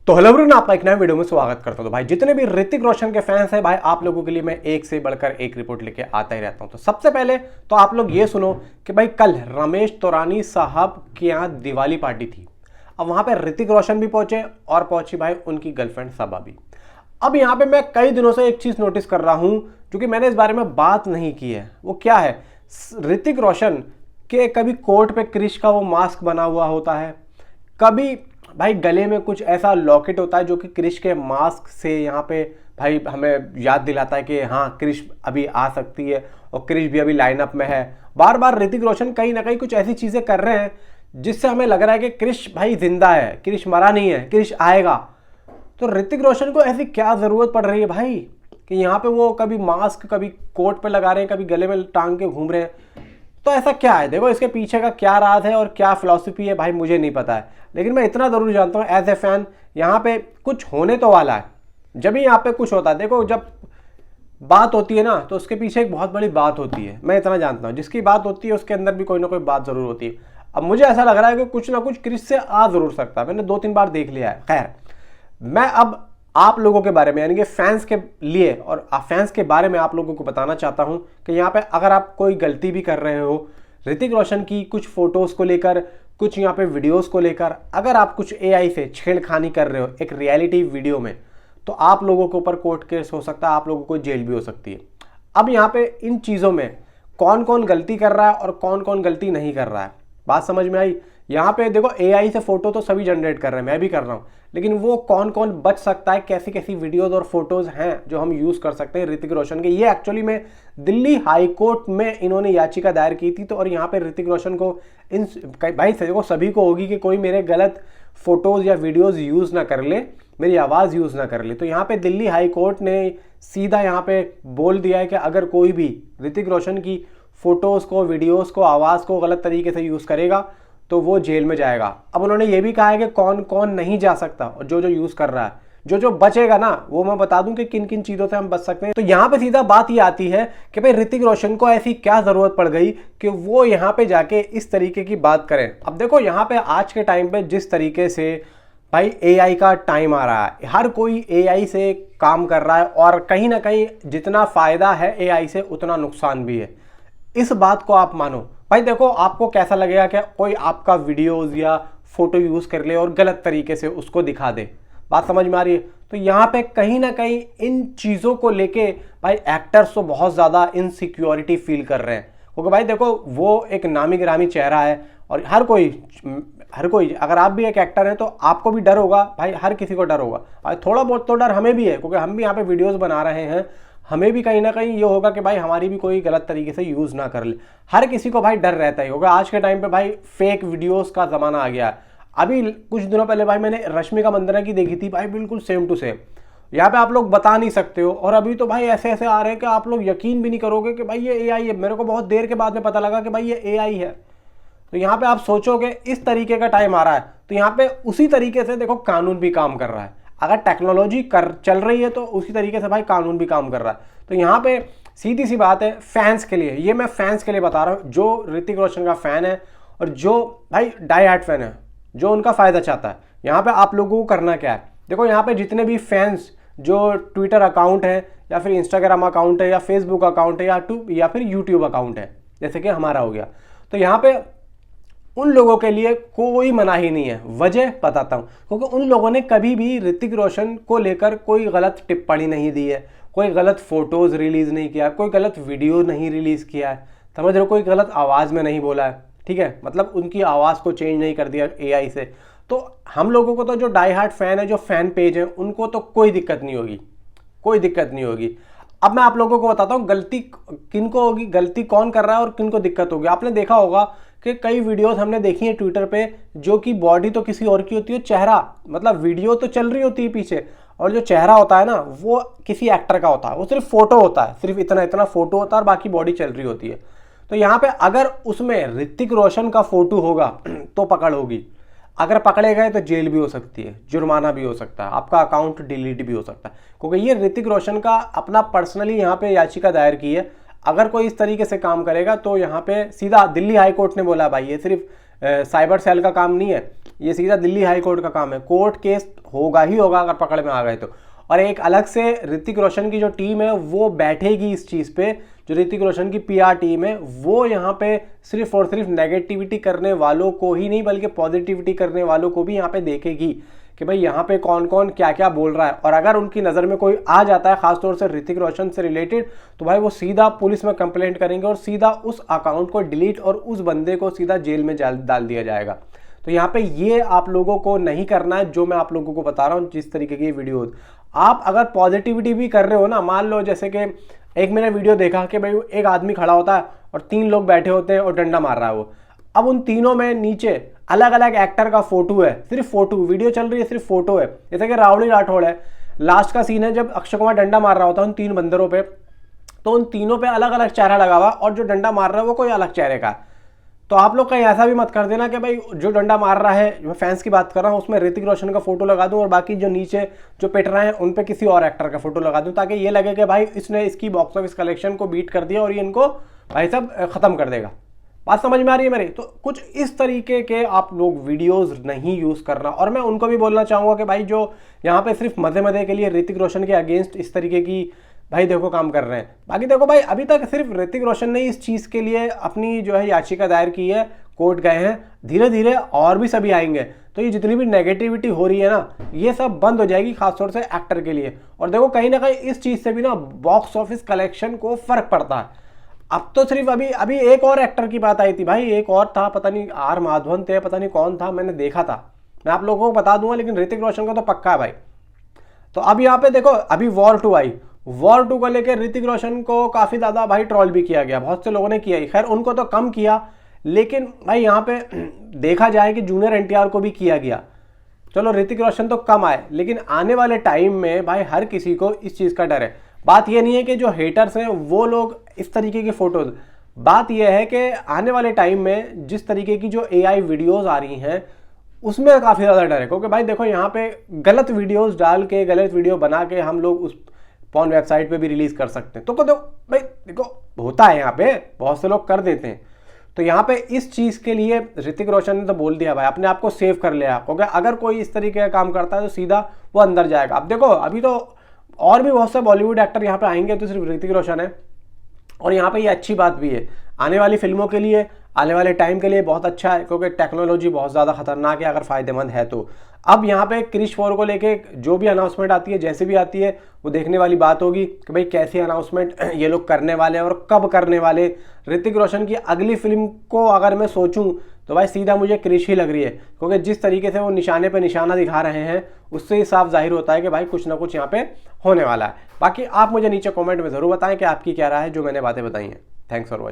तो hello everyone, आपका एक नए वीडियो में स्वागत करता हूं। तो भाई जितने भी ऋतिक रोशन के फैंस हैं भाई, आप लोगों के लिए मैं एक से बढ़कर एक रिपोर्ट लेके आता ही रहता हूं। तो सबसे पहले तो आप लोग ये सुनो कि भाई कल रमेश तौरानी साहब के यहाँ दिवाली पार्टी थी। अब वहां पे ऋतिक रोशन भी पहुंचे और पहुंची भाई उनकी गर्लफ्रेंड सबा भी। अब यहाँ पे मैं कई दिनों से एक चीज नोटिस कर रहा हूं जो कि मैंने इस बारे में बात नहीं की है। वो क्या है, ऋतिक रोशन के कभी कोट पे क्रिश का वो मास्क बना हुआ होता है, कभी भाई गले में कुछ ऐसा लॉकेट होता है जो कि क्रिश के मास्क से यहाँ पे भाई हमें याद दिलाता है कि हाँ क्रिश अभी आ सकती है और क्रिश भी अभी लाइनअप में है। बार बार ऋतिक रोशन कहीं ना कहीं कुछ ऐसी चीजें कर रहे हैं जिससे हमें लग रहा है कि क्रिश भाई जिंदा है, क्रिश मरा नहीं है, क्रिश आएगा। तो ऋतिक रोशन को ऐसी क्या जरूरत पड़ रही है भाई कि यहाँ पे वो कभी मास्क कभी कोट पे लगा रहे हैं, कभी गले में टांग के घूम रहे हैं। तो ऐसा क्या है, देखो इसके पीछे का क्या राज है और क्या फिलॉसफी है भाई मुझे नहीं पता है, लेकिन मैं इतना जरूर जानता हूँ एज ए फैन यहाँ पे कुछ होने तो वाला है। जब भी यहाँ पे कुछ होता है, देखो जब बात होती है ना तो उसके पीछे एक बहुत बड़ी बात होती है। मैं इतना जानता हूँ जिसकी बात होती है उसके अंदर भी कोई ना कोई बात जरूर होती है। अब मुझे ऐसा लग रहा है कि कुछ ना कुछ क्रिश से आ जरूर सकता है, मैंने 2-3 बार देख लिया है। खैर, मैं अब आप लोगों के बारे में यानी कि फैंस के लिए और फैंस के बारे में आप लोगों को बताना चाहता हूं कि यहाँ पे अगर आप कोई गलती भी कर रहे हो ऋतिक रोशन की कुछ फोटोज को लेकर, कुछ यहाँ पे वीडियोस को लेकर, अगर आप कुछ एआई से छेड़खानी कर रहे हो एक रियलिटी वीडियो में, तो आप लोगों के ऊपर कोर्ट केस हो सकता है, आप लोगों को जेल भी हो सकती है। अब यहाँ पे इन चीज़ों में कौन कौन गलती कर रहा है और कौन कौन गलती नहीं कर रहा है, बात समझ में आई। यहाँ पे देखो एआई से फोटो तो सभी जनरेट कर रहे हैं, मैं भी कर रहा हूँ, लेकिन वो कौन कौन बच सकता है, कैसी कैसी वीडियोस और फोटोज हैं जो हम यूज कर सकते हैं ऋतिक रोशन के। ये एक्चुअली में दिल्ली हाई कोर्ट में इन्होंने याचिका दायर की थी। तो और यहाँ पे ऋतिक रोशन को इन भाई देखो सभी को होगी कि कोई मेरे गलत फोटोज या वीडियोज यूज ना कर ले, मेरी आवाज यूज ना कर ले। तो यहाँ पे दिल्ली हाई कोर्ट ने सीधा यहाँ पे बोल दिया है कि अगर कोई भी ऋतिक रोशन की फोटोज को, वीडियोज को, आवाज को गलत तरीके से यूज करेगा तो वो जेल में जाएगा। अब उन्होंने ये भी कहा है कि कौन कौन नहीं जा सकता और जो जो यूज कर रहा है, जो जो बचेगा ना वो मैं बता दूं कि किन किन चीजों से हम बच सकते हैं। तो यहाँ पे सीधा बात ये आती है कि भाई ऋतिक रोशन को ऐसी क्या जरूरत पड़ गई कि वो यहाँ पे जाके इस तरीके की बात करें। अब देखो यहाँ पे आज के टाइम पे जिस तरीके से भाई एआई का टाइम आ रहा है, हर कोई एआई से काम कर रहा है और कहीं ना कहीं जितना फायदा है एआई से उतना नुकसान भी है। इस बात को आप मानो भाई। देखो आपको कैसा लगेगा कि कोई आपका वीडियोस या फोटो यूज कर ले और गलत तरीके से उसको दिखा दे, बात समझ में आ रही है। तो यहाँ पे कहीं ना कहीं इन चीजों को लेके भाई एक्टर्स तो बहुत ज्यादा इनसिक्योरिटी फील कर रहे हैं, क्योंकि भाई देखो वो एक नामी गिरामी चेहरा है और हर कोई अगर आप भी एक एक्टर हैं तो आपको भी डर होगा भाई, हर किसी को डर होगा भाई। थोड़ा बहुत तो डर हमें भी है क्योंकि हम भी यहाँ पे वीडियोस बना रहे हैं, हमें भी कहीं ना कहीं ये होगा कि भाई हमारी भी कोई गलत तरीके से यूज ना कर ले। हर किसी को भाई डर रहता ही होगा। आज के टाइम पे भाई फेक वीडियोस का जमाना आ गया है। अभी कुछ दिनों पहले भाई मैंने रश्मिका मंदाना की देखी थी भाई, बिल्कुल सेम टू सेम। यहाँ पे आप लोग बता नहीं सकते हो और अभी तो भाई ऐसे ऐसे आ रहे हैं कि आप लोग यकीन भी नहीं करोगे कि भाई ये एआई है। मेरे को बहुत देर के बाद में पता लगा कि भाई ये एआई है। तो यहाँ पे आप सोचोगे इस तरीके का टाइम आ रहा है, तो यहाँ पे उसी तरीके से देखो कानून भी काम कर रहा है। अगर टेक्नोलॉजी चल रही है तो उसी तरीके से भाई कानून भी काम कर रहा है। तो यहाँ पे सीधी सी बात है फैंस के लिए, ये मैं फैंस के लिए बता रहा हूँ जो ऋतिक रोशन का फैन है और जो भाई डाई हार्ट फैन है, जो उनका फायदा चाहता है। यहाँ पे आप लोगों को करना क्या है, देखो यहाँ पे जितने भी फैंस जो ट्विटर अकाउंट है या फिर इंस्टाग्राम अकाउंट है या फेसबुक अकाउंट है या फिर यूट्यूब अकाउंट है, जैसे कि हमारा हो गया, तो यहाँ पे उन लोगों के लिए कोई मनाही नहीं है। वजह बताता हूं, क्योंकि उन लोगों ने कभी भी ऋतिक रोशन को लेकर कोई गलत टिप्पणी नहीं दी है, कोई गलत फोटोज रिलीज नहीं किया, कोई गलत वीडियो नहीं रिलीज किया है, समझ रहे हो, कोई गलत आवाज में नहीं बोला है, ठीक है, मतलब उनकी आवाज को चेंज नहीं कर दिया एआई से। तो हम लोगों को तो जो डाई हार्ट फैन है, जो फैन पेज है, उनको तो कोई दिक्कत नहीं होगी, कोई दिक्कत नहीं होगी। अब मैं आप लोगों को बताता हूँ गलती किनको होगी, गलती कौन कर रहा है और किनको दिक्कत होगी। आपने देखा होगा कि कई वीडियोस हमने देखी है ट्विटर पे जो कि बॉडी तो किसी और की होती है, चेहरा मतलब वीडियो तो चल रही होती है पीछे और जो चेहरा होता है ना वो किसी एक्टर का होता है, वो सिर्फ फोटो होता है, सिर्फ इतना इतना फोटो होता है और बाकी बॉडी चल रही होती है। तो यहाँ पे अगर उसमें ऋतिक रोशन का फोटो होगा तो पकड़ होगी, अगर पकड़े गए तो जेल भी हो सकती है, जुर्माना भी हो सकता है, आपका अकाउंट डिलीट भी हो सकता है, क्योंकि ये ऋतिक रोशन का अपना पर्सनली यहाँ पे याचिका दायर की है। अगर कोई इस तरीके से काम करेगा तो यहाँ पे सीधा दिल्ली हाई कोर्ट ने बोला भाई ये सिर्फ साइबर सेल का काम नहीं है, ये सीधा दिल्ली हाई कोर्ट का काम है, कोर्ट केस होगा ही होगा अगर पकड़ में आ गए तो। और एक अलग से ऋतिक रोशन की जो टीम है वो बैठेगी इस चीज़ पे, जो ऋतिक रोशन की पीआर टीम है वो यहाँ पे सिर्फ और सिर्फ नेगेटिविटी करने वालों को ही नहीं बल्कि पॉजिटिविटी करने वालों को भी यहाँ पे देखेगी कि भाई यहाँ पे कौन कौन क्या क्या बोल रहा है। और अगर उनकी नज़र में कोई आ जाता है खासतौर से ऋतिक रोशन से रिलेटेड, तो भाई वो सीधा पुलिस में कंप्लेंट करेंगे और सीधा उस अकाउंट को डिलीट और उस बंदे को सीधा जेल में डाल दिया जाएगा। तो यहाँ पे ये आप लोगों को नहीं करना है जो मैं आप लोगों को बता रहा हूँ जिस तरीके की वीडियोज। आप अगर पॉजिटिविटी भी कर रहे हो ना, मान लो जैसे कि एक मैंने वीडियो देखा कि भाई एक आदमी खड़ा होता है और 3 लोग बैठे होते हैं और डंडा मार रहा है वो। अब उन तीनों में नीचे अलग अलग एक्टर का फोटो है, सिर्फ फोटो, वीडियो चल रही है, सिर्फ फोटो है। जैसे कि रावड़ी राठौड़ है, लास्ट का सीन है जब अक्षय कुमार डंडा मार रहा होता है उन 3 बंदरों पे, तो उन तीनों पे अलग अलग चेहरा लगा हुआ और जो डंडा मार रहा है वो कोई अलग चेहरे का है। तो आप लोग कहीं ऐसा भी मत कर देना कि भाई जो डंडा मार रहा है, मैं फैंस की बात कर रहा हूँ, उसमें ऋतिक रोशन का फोटो लगा दूं और बाकी जो नीचे जो पिट रहे हैं उन पे किसी और एक्टर का फोटो लगा दूं, ताकि ये लगे कि भाई इसने इसकी बॉक्स ऑफिस कलेक्शन को बीट कर दिया और ये इनको भाई साहब खत्म कर देगा। बात समझ में आ रही है मेरी? तो कुछ इस तरीके के आप लोग वीडियोस नहीं यूज करना। और मैं उनको भी बोलना चाहूंगा कि भाई जो यहाँ पे सिर्फ मजे मजे के लिए ऋतिक रोशन के अगेंस्ट इस तरीके की भाई देखो काम कर रहे हैं, बाकी देखो भाई अभी तक सिर्फ ऋतिक रोशन ने इस चीज़ के लिए अपनी जो है याचिका दायर की है, कोर्ट गए हैं, धीरे धीरे और भी सभी आएंगे। तो ये जितनी भी नेगेटिविटी हो रही है ना, ये सब बंद हो जाएगी खासतौर से एक्टर के लिए। और देखो कहीं ना कहीं इस चीज़ से भी ना बॉक्स ऑफिस कलेक्शन को फर्क पड़ता है। अब तो सिर्फ अभी एक और एक्टर की बात आई थी भाई, एक और था, पता नहीं आर माधवन थे, पता नहीं कौन था, मैंने देखा था, मैं आप लोगों को बता दूंगा, लेकिन ऋतिक रोशन का तो पक्का है भाई। तो अब यहाँ पे देखो अभी वॉर 2 आई, वॉर 2 को लेकर ऋतिक रोशन को काफ़ी ज़्यादा भाई ट्रोल भी किया गया, बहुत से लोगों ने किया ही, खैर उनको तो कम किया, लेकिन भाई यहाँ पे देखा जाए कि जूनियर एनटीआर को भी किया गया। चलो ऋतिक रोशन तो कम आए, लेकिन आने वाले टाइम में भाई हर किसी को इस चीज़ का डर है। बात यह नहीं है कि जो हेटर्स हैं वो लोग इस तरीके की फोटोज, बात यह है कि आने वाले टाइम में जिस तरीके की जो एआई वीडियोस आ रही हैं उसमें काफ़ी ज़्यादा डर है। क्योंकि भाई देखो यहाँ पे गलत वीडियोस डाल के, गलत वीडियो बना के हम लोग उस पॉर्न वेबसाइट पे भी रिलीज कर सकते हैं। तो देखो भाई देखो होता है, यहाँ पे बहुत से लोग कर देते हैं। तो यहाँ पे इस चीज़ के लिए ऋतिक रोशन ने तो बोल दिया भाई, अपने आप को सेव कर लिया, क्योंकि अगर कोई इस तरीके का काम करता है तो सीधा वो अंदर जाएगा। अब देखो अभी तो और भी बहुत से बॉलीवुड एक्टर यहाँ पे आएंगे, तो सिर्फ ऋतिक रोशन है। और यहाँ पे ये अच्छी बात भी है, आने वाली फिल्मों के लिए, आने वाले टाइम के लिए बहुत अच्छा है, क्योंकि टेक्नोलॉजी बहुत ज़्यादा खतरनाक है अगर फ़ायदेमंद है तो। अब यहाँ पे क्रिश 4 को लेके जो भी अनाउंसमेंट आती है, जैसे भी आती है, वो देखने वाली बात होगी कि भाई कैसी अनाउंसमेंट ये लोग करने वाले हैं और कब करने वाले। ऋतिक रोशन की अगली फिल्म को अगर मैं सोचूं तो भाई सीधा मुझे क्रिश ही लग रही है, क्योंकि जिस तरीके से वो निशाने पे निशाना दिखा रहे हैं उससे ही साफ जाहिर होता है कि भाई कुछ ना कुछ यहाँ पे होने वाला है। बाकी आप मुझे नीचे कमेंट में ज़रूर बताएं कि आपकी क्या राय है जो मैंने बातें बताई हैं। Thanks for watching.